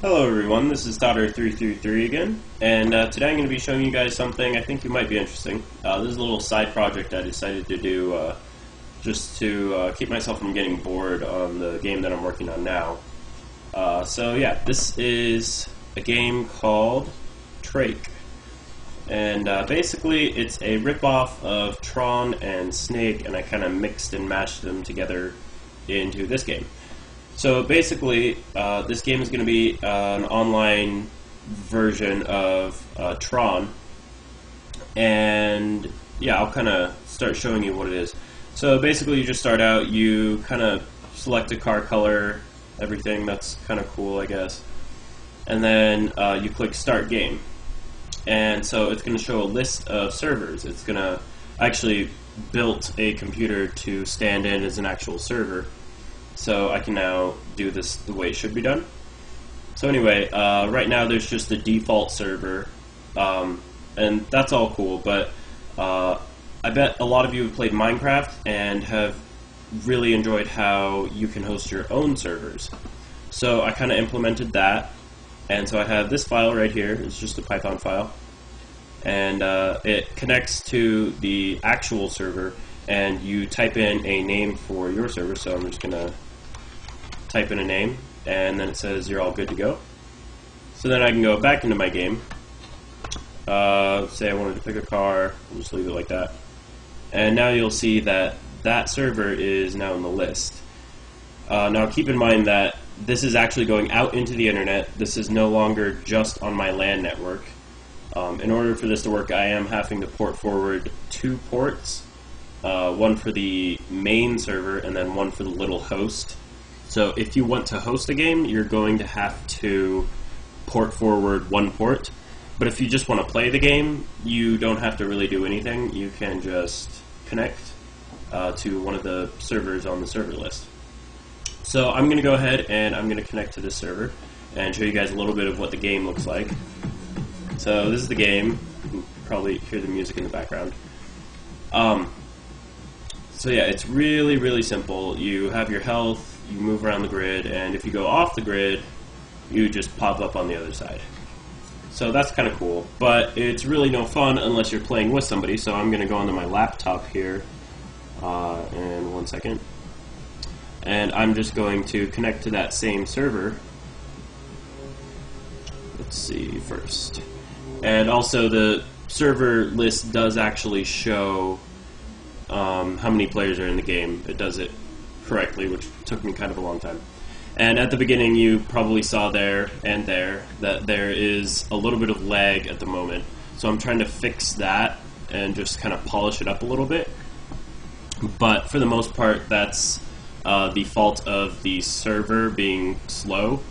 Hello everyone, this is Daughter333 again, and today I'm going to be showing you guys something I think you might be interesting. This is a little side project I decided to do just to keep myself from getting bored on the game that I'm working on now. So yeah, this is a game called Trake, and basically it's a ripoff of Tron and Snake, and I kind of mixed and matched them together into this game. So basically, this game is going to be an online version of Tron, and yeah, I'll kind of start showing you what it is. So basically, you just start out, you kind of select a car color, everything, that's kind of cool, I guess, and then you click Start Game, and so it's going to show a list of servers. It's going to actually built a computer to stand in as an actual server. So I can now do this the way it should be done. So anyway, right now there's just the default server, and that's all cool, but I bet a lot of you have played Minecraft and have really enjoyed how you can host your own servers. So I kind of implemented that, and so I have this file right here. It's just a Python file, and it connects to the actual server, and you type in a name for your server. So I'm just going to type in a name, and then it says you're all good to go. So then I can go back into my game. Say I wanted to pick a car, I'll just leave it like that. And now you'll see that that server is now in the list. Now keep in mind that this is actually going out into the internet. This is no longer just on my LAN network. In order for this to work, I am having to port forward 2 ports. One for the main server and then one for the little host. So if you want to host a game, you're going to have to port forward 1 port. But if you just want to play the game, you don't have to really do anything. You can just connect to one of the servers on the server list. So I'm going to go ahead and I'm going to connect to this server and show you guys a little bit of what the game looks like. So this is the game. You can probably hear the music in the background. So yeah, it's really, really simple. You have your health, you move around the grid, and if you go off the grid, you just pop up on the other side. So that's kind of cool, but it's really no fun unless you're playing with somebody. So I'm going to go onto my laptop here in 1 second, and I'm just going to connect to that same server. Let's see first. And also the server list does actually show how many players are in the game. It does it correctly, which took me kind of a long time. And at the beginning you probably saw there and there that there is a little bit of lag at the moment. So I'm trying to fix that and just kind of polish it up a little bit. But for the most part, that's the fault of the server being slow.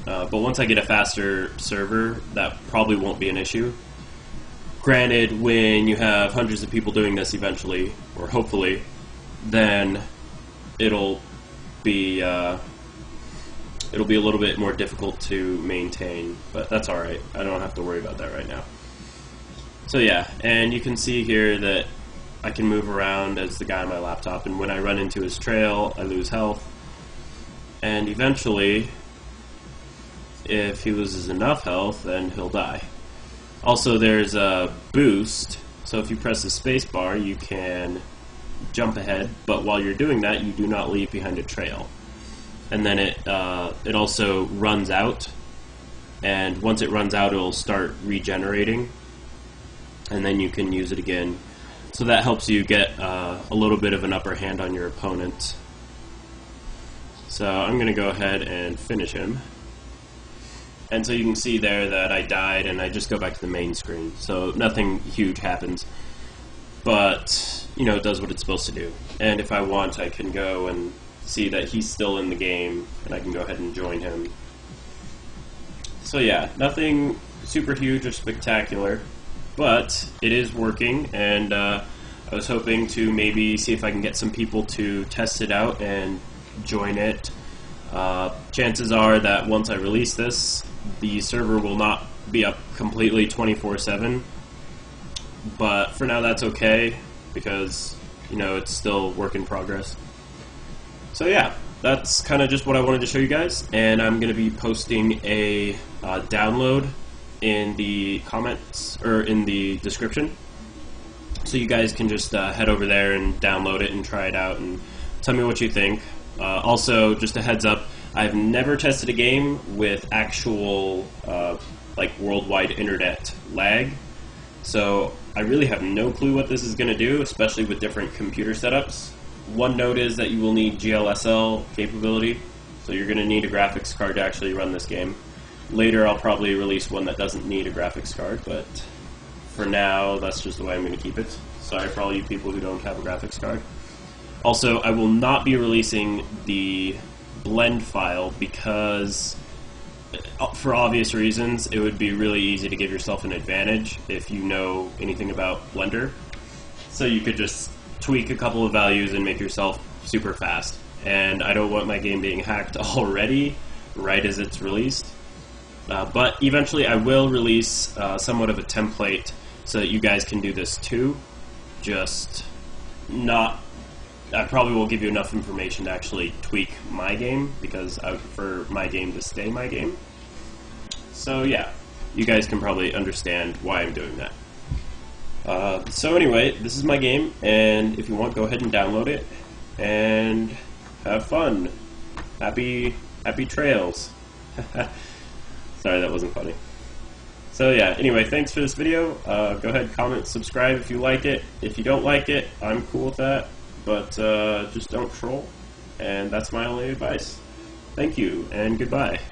But once I get a faster server, that probably won't be an issue. Granted, when you have hundreds of people doing this eventually, or hopefully, then it'll be a little bit more difficult to maintain, but that's alright. I don't have to worry about that right now. So yeah, and you can see here that I can move around as the guy on my laptop, and when I run into his trail, I lose health. And eventually, if he loses enough health, then he'll die. Also, there's a boost, so if you press the space bar, you can jump ahead, but while you're doing that, you do not leave behind a trail. And then it also runs out, and once it runs out, it'll start regenerating, and then you can use it again. So that helps you get a little bit of an upper hand on your opponent. So I'm going to go ahead and finish him. And so you can see there that I died, and I just go back to the main screen. So nothing huge happens, but you know, it does what it's supposed to do. And if I want, I can go and see that he's still in the game, and I can go ahead and join him. So yeah, nothing super huge or spectacular, but it is working, and I was hoping to maybe see if I can get some people to test it out and join it. Chances are that once I release this, the server will not be up completely 24/7, but for now that's okay, because you know, it's still work in progress. So yeah, that's kind of just what I wanted to show you guys, and I'm going to be posting a download in the comments, or in the description, so you guys can just head over there and download it and try it out and tell me what you think. Also, just a heads up, I've never tested a game with actual like worldwide internet lag, so I really have no clue what this is going to do, especially with different computer setups. One note is that you will need GLSL capability, so you're going to need a graphics card to actually run this game. Later I'll probably release one that doesn't need a graphics card, but for now that's just the way I'm going to keep it. Sorry for all you people who don't have a graphics card. Also, I will not be releasing the blend file because, for obvious reasons, it would be really easy to give yourself an advantage if you know anything about Blender. So you could just tweak a couple of values and make yourself super fast. And I don't want my game being hacked already, right as it's released. But eventually I will release somewhat of a template so that you guys can do this too. Just not... I probably won't give you enough information to actually tweak my game, because I would prefer my game to stay my game. So yeah, you guys can probably understand why I'm doing that. So anyway, this is my game, and if you want, go ahead and download it, and have fun. Happy trails. Sorry, that wasn't funny. So yeah, anyway, thanks for this video. Go ahead, comment, subscribe if you like it. If you don't like it, I'm cool with that, but just don't troll, and that's my only advice. Thank you, and goodbye.